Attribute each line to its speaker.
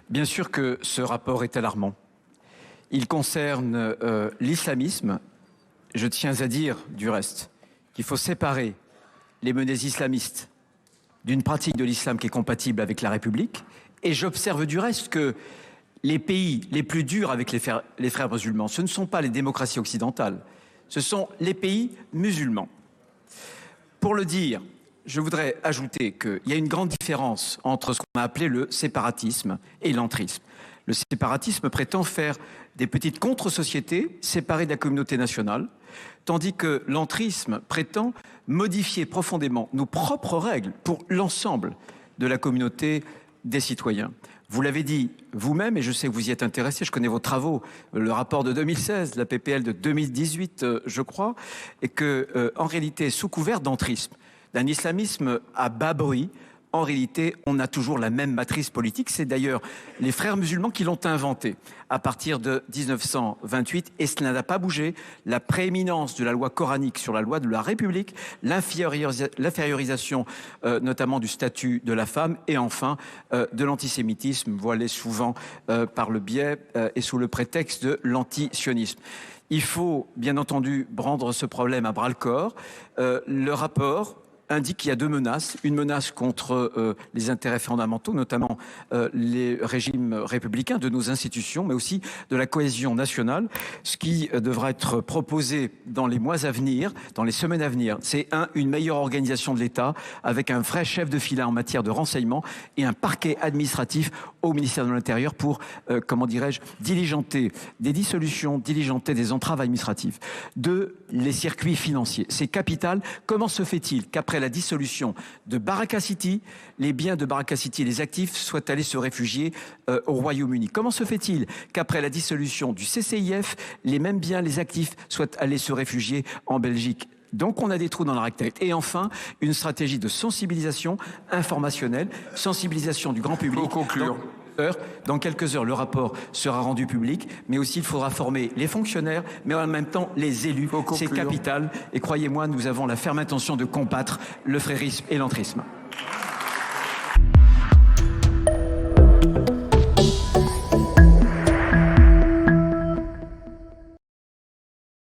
Speaker 1: Bien sûr que ce rapport est alarmant. Il concerne l'islamisme. Je tiens à dire, du reste, qu'il faut séparer les menées islamistes d'une pratique de l'islam qui est compatible avec la République. Et j'observe du reste que les pays les plus durs avec les frères musulmans, ce ne sont pas les démocraties occidentales, ce sont les pays musulmans. Pour le dire, je voudrais ajouter qu'il y a une grande différence entre ce qu'on a appelé le séparatisme et l'entrisme. Le séparatisme prétend faire des petites contre-sociétés séparées de la communauté nationale, tandis que l'entrisme prétend modifier profondément nos propres règles pour l'ensemble de la communauté des citoyens. Vous l'avez dit vous-même, et je sais que vous y êtes intéressé, je connais vos travaux, le rapport de 2016, la PPL de 2018, je crois, et que, en réalité, sous couvert d'entrisme, d'un islamisme à bas bruit, en réalité, on a toujours la même matrice politique. C'est d'ailleurs les frères musulmans qui l'ont inventé à partir de 1928 et cela n'a pas bougé. La prééminence de la loi coranique sur la loi de la République, l'infériorisation notamment du statut de la femme et enfin de l'antisémitisme voilé souvent par le biais et sous le prétexte de l'antisionisme. Il faut bien entendu prendre ce problème à bras-le-corps. Le rapport indique qu'il y a deux menaces. Une menace contre les intérêts fondamentaux, notamment les régimes républicains de nos institutions, mais aussi de la cohésion nationale. Ce qui devra être proposé dans les mois à venir, dans les semaines à venir, c'est une meilleure organisation de l'État avec un vrai chef de file en matière de renseignement et un parquet administratif au ministère de l'Intérieur pour, comment dirais-je, diligenter des dissolutions, diligenter des entraves administratives. Deux, les circuits financiers. C'est capital. Comment se fait-il qu'après la dissolution de Baraka City, les biens de Baraka City et les actifs soient allés se réfugier au Royaume-Uni? Comment se fait-il qu'après la dissolution du CCIF, les mêmes biens, les actifs soient allés se réfugier en Belgique? Donc on a des trous dans la raquette. Et enfin, une stratégie de sensibilisation informationnelle, sensibilisation du grand public.
Speaker 2: Faut conclure.
Speaker 1: Dans quelques heures, le rapport sera rendu public, mais aussi il faudra former les fonctionnaires, mais en même temps les élus. C'est capital. Et croyez-moi, nous avons la ferme intention de combattre le frérisme et l'entrisme.